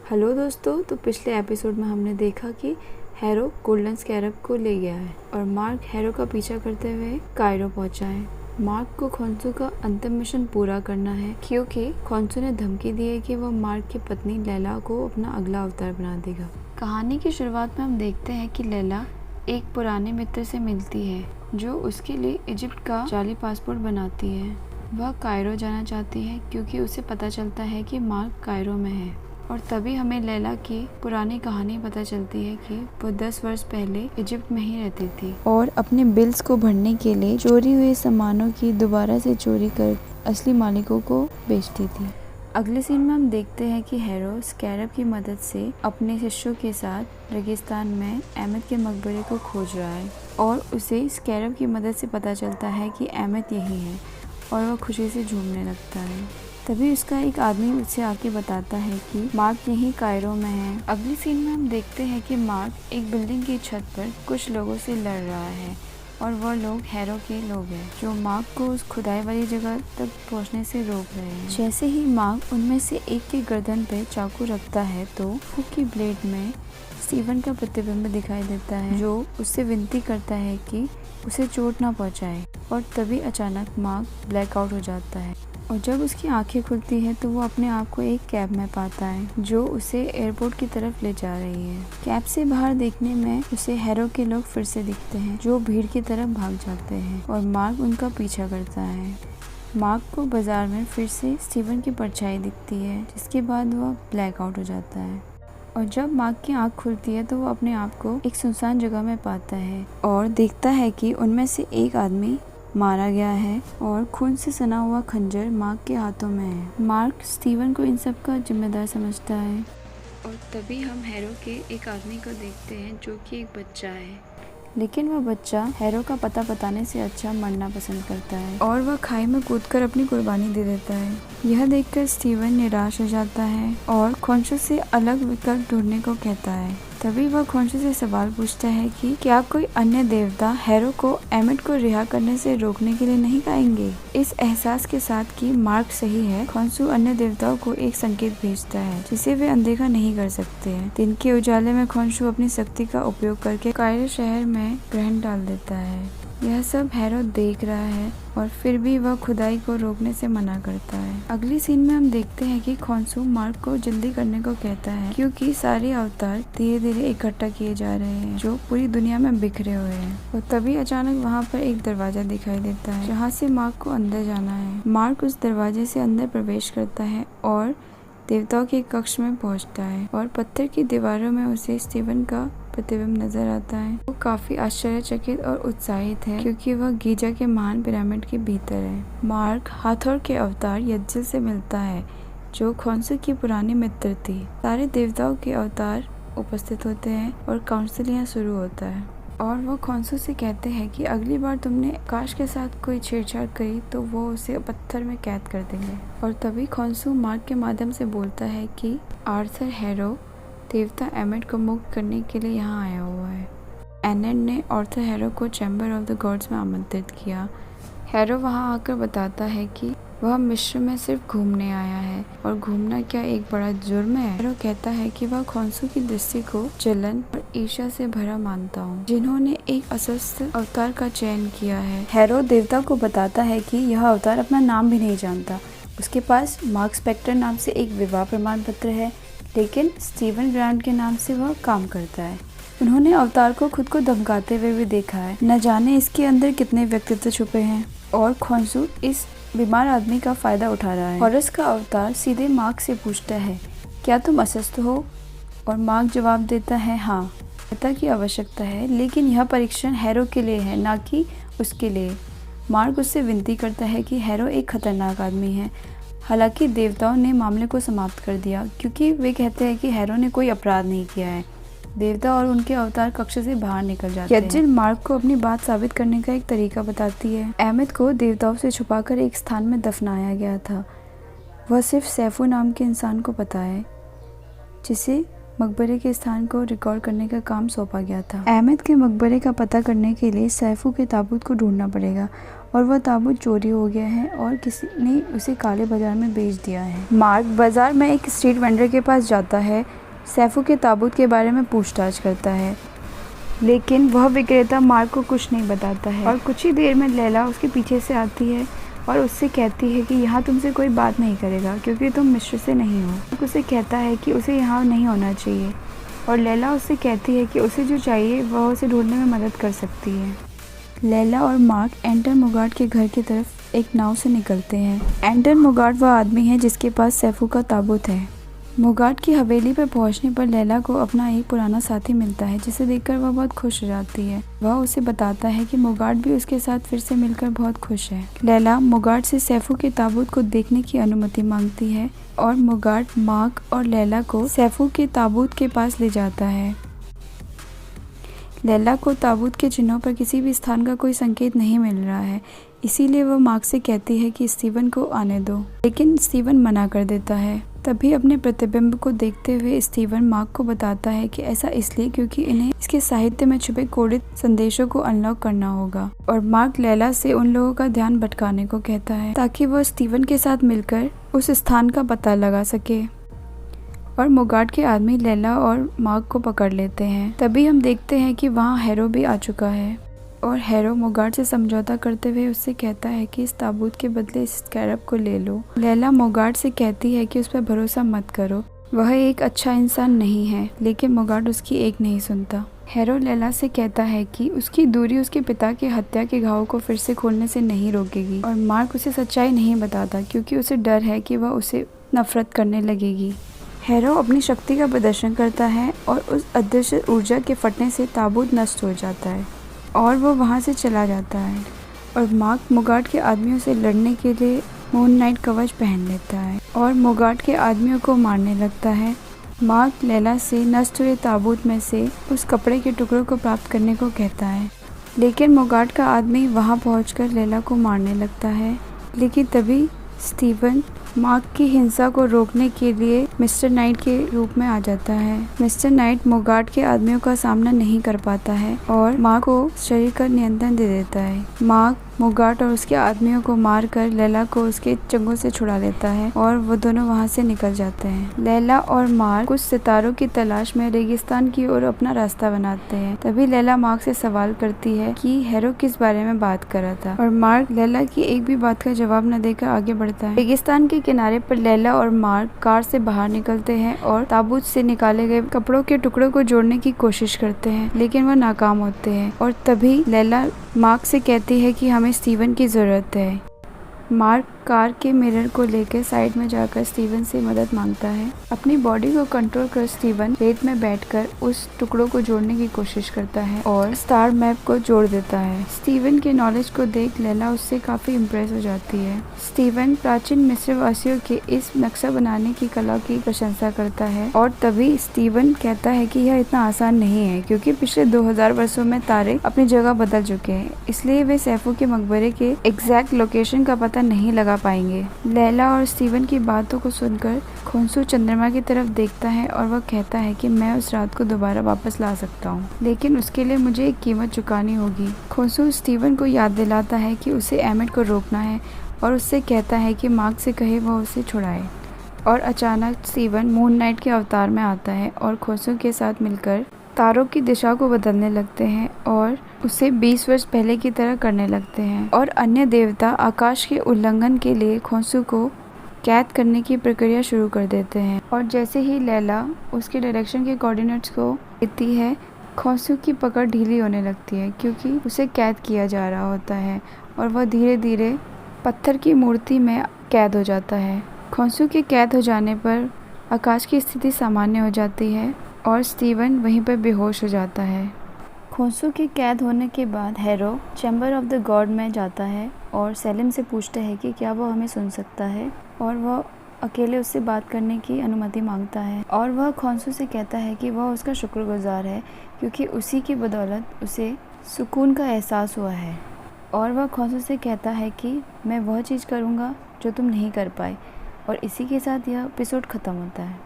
Hello दोस्तों, तो पिछले एपिसोड में हमने देखा कि हैरो गोल्डन स्कैरब को ले गया है और मार्क हैरो का पीछा करते हुए कायरो पहुंचा है। मार्क को खोंसू का अंतिम मिशन पूरा करना है क्योंकि खोंसू ने धमकी दी है कि वह मार्क की पत्नी लैला को अपना अगला अवतार बना देगा। कहानी की शुरुआत में हम देखते हैं कि लैला एक पुराने मित्र से मिलती है जो उसके लिए इजिप्ट का जाली पासपोर्ट बनाती है। वह कायरो जाना चाहती है क्योंकि उसे पता चलता है कि मार्क कायरो में है और तभी हमें लैला की पुरानी कहानी पता चलती है कि वो 10 वर्ष पहले इजिप्ट में ही रहती थी और अपने बिल्स को भरने के लिए चोरी हुए सामानों की दोबारा से चोरी कर असली मालिकों को बेचती थी। अगले सीन में हम देखते हैं कि हैरो स्कैरब की मदद से अपने शिष्यों के साथ रेगिस्तान में अहमद के मकबरे को खोज रहा है और उसे स्कैरब की मदद से पता चलता है कि अहमद यही है और वह खुशी से झूमने लगता है। तभी उसका एक आदमी उससे आके बताता है कि मार्क यहीं कायरो में है। अगली सीन में हम देखते हैं कि मार्क एक बिल्डिंग की छत पर कुछ लोगों से लड़ रहा है और वह लोग हैरो के लोग हैं जो मार्क को उस खुदाई वाली जगह तक पहुंचने से रोक रहे हैं। जैसे ही मार्क उनमें से एक की गर्दन पे चाकू रखता है तो हुक की ब्लेड में स्टीवन का प्रतिबिंब दिखाई देता है जो उससे विनती करता है कि उसे चोट ना पहुंचाए और तभी अचानक मार्क ब्लैकआउट हो जाता है और जब उसकी आंखें खुलती हैं तो वो अपने आप को एक कैब में पाता है जो उसे एयरपोर्ट की तरफ ले जा रही है। कैब से बाहर देखने में उसे हैरो के लोग फिर से दिखते हैं जो भीड़ की तरफ भाग जाते हैं और मार्क उनका पीछा करता है। मार्क को बाजार में फिर से स्टीवन की परछाई दिखती है जिसके बाद वह ब्लैकआउट हो जाता है और जब मार्क की आंख खुलती है तो वो अपने आप को एक सुनसान जगह में पाता है और देखता है कि उनमें से एक आदमी मारा गया है और खून से सना हुआ खंजर मार्क के हाथों में है। मार्क स्टीवन को इन सब का जिम्मेदार समझता है और तभी हम हैरो के एक आदमी को देखते हैं जो कि एक बच्चा है, लेकिन वह बच्चा हैरो का पता बताने से अच्छा मरना पसंद करता है और वह खाई में कूदकर अपनी कुर्बानी दे देता है। यह देखकर स्टीवन निराश हो जाता है और खोंसू से अलग विकल्प ढूंढने को कहता है। तभी वह खोंसू से सवाल पूछता है कि क्या कोई अन्य देवता हैरो को अहमद को रिहा करने से रोकने के लिए नहीं आएंगे। इस एहसास के साथ कि मार्क सही है, खोंसू अन्य देवताओं को एक संकेत भेजता है जिसे वे अनदेखा नहीं कर सकते हैं। दिन के उजाले में खोंसू अपनी शक्ति का उपयोग करके कायरो शहर में ग्रहण डाल देता है। यह सब हैरो देख रहा है और फिर भी वह खुदाई को रोकने से मना करता है। अगली सीन में हम देखते हैं कि खोंसू मार्क को जल्दी करने को कहता है क्योंकि सारे अवतार धीरे धीरे इकट्ठा किए जा रहे हैं जो पूरी दुनिया में बिखरे हुए हैं। और तभी अचानक वहाँ पर एक दरवाजा दिखाई देता है जहाँ से मार्क को अंदर जाना है। मार्क उस दरवाजे से अंदर प्रवेश करता है और देवताओं के कक्ष में पहुंचता है और पत्थर की दीवारों में उसे स्टीवन का प्रतिबिंब नजर आता है। वो काफी आश्चर्यचकित और उत्साहित है क्योंकि वह गीजा के महान पिरामिड के भीतर है। मार्क हाथोर के अवतार यज्जिल से मिलता है जो खोंसू की पुरानी मित्र थी। सारे देवताओं के अवतार उपस्थित होते हैं और काउंसिल यहाँ शुरू होता है और वो खोंसू से कहते हैं कि अगली बार तुमने आकाश के साथ कोई छेड़छाड़ करी तो वो उसे पत्थर में कैद कर देंगे। और तभी खोंसू मार्क के माध्यम से बोलता है कि आर्थर हैरो देवता अहमद को मुक्त करने के लिए यहाँ आया हुआ है। एनएड ने आर्थर हैरो को चैम्बर ऑफ द गॉड्स में आमंत्रित किया। हैरो वहाँ आकर बताता है कि वह मिस्र में सिर्फ घूमने आया है और घूमना क्या एक बड़ा जुर्म है। हैरो कहता है कि वह खोंसू की दृष्टि को जलन और ईर्ष्या से भरा मानता हूँ जिन्होंने एक अस्वस्थ अवतार का चयन किया है। हैरो देवता को बताता है कि यह अवतार अपना नाम भी नहीं जानता। उसके पास मार्क स्पेक्टर नाम से एक विवाह प्रमाण पत्र है लेकिन स्टीवन ग्रांट के नाम से वह काम करता है। उन्होंने अवतार को खुद को धमकाते हुए भी देखा है। न जाने इसके अंदर कितने व्यक्तित्व छुपे हैं और खोंसू इस बीमार आदमी का फायदा उठा रहा है। हॉरस का अवतार सीधे मार्क से पूछता है क्या तुम अस्वस्थ हो और मार्क जवाब देता है हाँ, सहायता की आवश्यकता है लेकिन यह परीक्षण हैरो के लिए है ना कि उसके लिए। मार्क उससे विनती करता है कि हैरो एक खतरनाक आदमी है। हालांकि देवताओं ने मामले को समाप्त कर दिया क्योंकि वे कहते हैं कि हैरो ने कोई अपराध नहीं किया है। देवता और उनके अवतार कक्ष से बाहर निकल जाते हैं। यज्जिल मार्क को अपनी बात साबित करने का एक तरीका बताती है। अहमद को देवताओं से छुपाकर एक स्थान में दफनाया गया था। वह सिर्फ सैफू नाम के इंसान को पता है जिसे मकबरे के स्थान को रिकॉर्ड करने का काम सौंपा गया था। अहमद के मकबरे का पता करने के लिए सैफू के ताबूत को ढूंढना पड़ेगा और वह ताबूत चोरी हो गया है और किसी ने उसे काले बाजार में बेच दिया है। मार्क बाजार में एक स्ट्रीट वेंडर के पास जाता है, सैफू के ताबूत के बारे में पूछताछ करता है, लेकिन वह विक्रेता मार्क को कुछ नहीं बताता है। और कुछ ही देर में लैला उसके पीछे से आती है और उससे कहती है कि यहाँ तुमसे कोई बात नहीं करेगा क्योंकि तुम मिस्र से नहीं हो। उसे कहता है कि उसे यहाँ नहीं होना चाहिए और लैला उससे कहती है कि उसे जो चाहिए वह उसे ढूंढने में मदद कर सकती है। लैला और मार्क एंटर मोगाट के घर की तरफ एक नाव से निकलते हैं। एंटर मोगाट वह आदमी है जिसके पास सैफू का ताबूत है। मोगाट की हवेली पर पहुंचने पर लैला को अपना एक पुराना साथी मिलता है जिसे देखकर वह बहुत खुश हो जाती है। वह उसे बताता है कि मोगाट भी उसके साथ फिर से मिलकर बहुत खुश है। लैला मोगाट से सैफू के ताबूत को देखने की अनुमति मांगती है और मोगाट मार्क और लैला को सैफू के ताबूत के पास ले जाता है। लैला को ताबूत के चिन्हों पर किसी भी स्थान का कोई संकेत नहीं मिल रहा है, इसीलिए वह मार्क से कहती है कि स्टीवन को आने दो, लेकिन स्टीवन मना कर देता है। तभी अपने प्रतिबिंब को देखते हुए स्टीवन मार्क को बताता है कि ऐसा इसलिए क्योंकि इन्हें इसके साहित्य में छुपे कोडित संदेशों को अनलॉक करना होगा। और मार्क लैला से उन लोगों का ध्यान भटकाने को कहता है ताकि वह स्टीवन के साथ मिलकर उस स्थान का पता लगा सके। और मोगाट के आदमी लैला और मार्क को पकड़ लेते हैं। तभी हम देखते हैं कि वहाँ हैरो भी आ चुका है और हैरो मोगाट से समझौता करते हुए उससे कहता है कि इस ताबूत के बदले इस स्कैरब को ले लो। लैला मोगाट से कहती है कि उस पर भरोसा मत करो, वह एक अच्छा इंसान नहीं है, लेकिन मोगाट उसकी एक नहीं सुनता। हैरो लैला से कहता है कि उसकी दूरी उसके पिता के हत्या के घाव को फिर से खोलने से नहीं रोकेगी और मार्क उसे सच्चाई नहीं बताता क्योंकि उसे डर है कि वह उसे नफरत करने लगेगी। हैरो अपनी शक्ति का प्रदर्शन करता है और उस अदृश्य ऊर्जा के फटने से ताबूत नष्ट हो जाता है और वो वहाँ से चला जाता है। और मार्क मोगाट के आदमियों से लड़ने के लिए मून नाइट कवच पहन लेता है और मोगाट के आदमियों को मारने लगता है। मार्क लैला से नष्ट हुए ताबूत में से उस कपड़े के टुकड़ों को प्राप्त करने को कहता है, लेकिन मोगाट का आदमी वहाँ पहुँचकर लैला को मारने लगता है। लेकिन तभी स्टीवन मार्क की हिंसा को रोकने के लिए मिस्टर नाइट के रूप में आ जाता है। मिस्टर नाइट मोगाट के आदमियों का सामना नहीं कर पाता है और मार्क को शरीर का नियंत्रण दे देता है। मार्क मोगाट और उसके आदमियों को मारकर लैला को उसके चंगुल से छुड़ा लेता है और वो दोनों वहाँ से निकल जाते हैं। लैला और मार्क कुछ सितारों की तलाश में रेगिस्तान की ओर अपना रास्ता बनाते हैं। तभी लैला मार्क से सवाल करती है कि हैरो किस बारे में बात कर रहा था और मार्क लैला की एक भी बात का जवाब न देकर आगे बढ़ता है। रेगिस्तान के किनारे पर लैला और मार्क कार से बाहर निकलते हैं और ताबूत से निकाले गए कपड़ों के टुकड़ों को जोड़ने की कोशिश करते हैं, लेकिन वह नाकाम होते हैं। और तभी लैला मार्क से कहती है कि हमें स्टीवन की ज़रूरत है। मार्क कार के मिरर को लेकर साइड में जाकर स्टीवन से मदद मांगता है। अपनी बॉडी को कंट्रोल कर स्टीवन रेत में बैठकर उस टुकड़ों को जोड़ने की कोशिश करता है और स्टार मैप को जोड़ देता है। स्टीवन के नॉलेज को देख लैला उससे काफी इम्प्रेस हो जाती है। स्टीवन प्राचीन मिस्र वासियों के इस नक्शा बनाने की कला की प्रशंसा करता है और तभी स्टीवन कहता है कि यह इतना आसान नहीं है क्योंकि पिछले 2000 वर्षों में तारे अपनी जगह बदल चुके हैं, इसलिए वे सैफू के मकबरे के एग्जैक्ट लोकेशन का पता नहीं लगा पाएंगे। लैला और स्टीवन की बातों को सुनकर खोंसू चंद्रमा की तरफ देखता है और वह कहता है कि मैं उस रात को दोबारा वापस ला सकता हूँ, लेकिन उसके लिए मुझे एक कीमत चुकानी होगी। खोंसू स्टीवन को याद दिलाता है कि उसे एमिट को रोकना है और उससे कहता है कि मार्क से कहे वह उसे छुड़ाए। और अचानक स्टीवन मून नाइट के अवतार में आता है और खोंसू के साथ मिलकर तारों की दिशा को बदलने लगते हैं और उसे 20 वर्ष पहले की तरह करने लगते हैं। और अन्य देवता आकाश के उल्लंघन के लिए खोंसू को कैद करने की प्रक्रिया शुरू कर देते हैं। और जैसे ही लैला उसके डायरेक्शन के कोऑर्डिनेट्स को देती है, खोंसू की पकड़ ढीली होने लगती है क्योंकि उसे कैद किया जा रहा होता है और वह धीरे धीरे पत्थर की मूर्ति में कैद हो जाता है। खोंसू के कैद हो जाने पर आकाश की स्थिति सामान्य हो जाती है और स्टीवन वहीं पर बेहोश हो जाता है। खोंसू के कैद होने के बाद harrow chamber of the God में जाता है और सेलिम से पूछता है कि क्या वह हमें सुन सकता है और वह अकेले उससे बात करने की अनुमति मांगता है। और वह खोंसू से कहता है कि वह उसका शुक्रगुजार है क्योंकि उसी की बदौलत उसे सुकून का एहसास हुआ है। और वह खोंसू से कहता है कि मैं वह चीज़ करूँगा जो तुम नहीं कर पाए। और इसी के साथ यह एपिसोड ख़त्म होता है।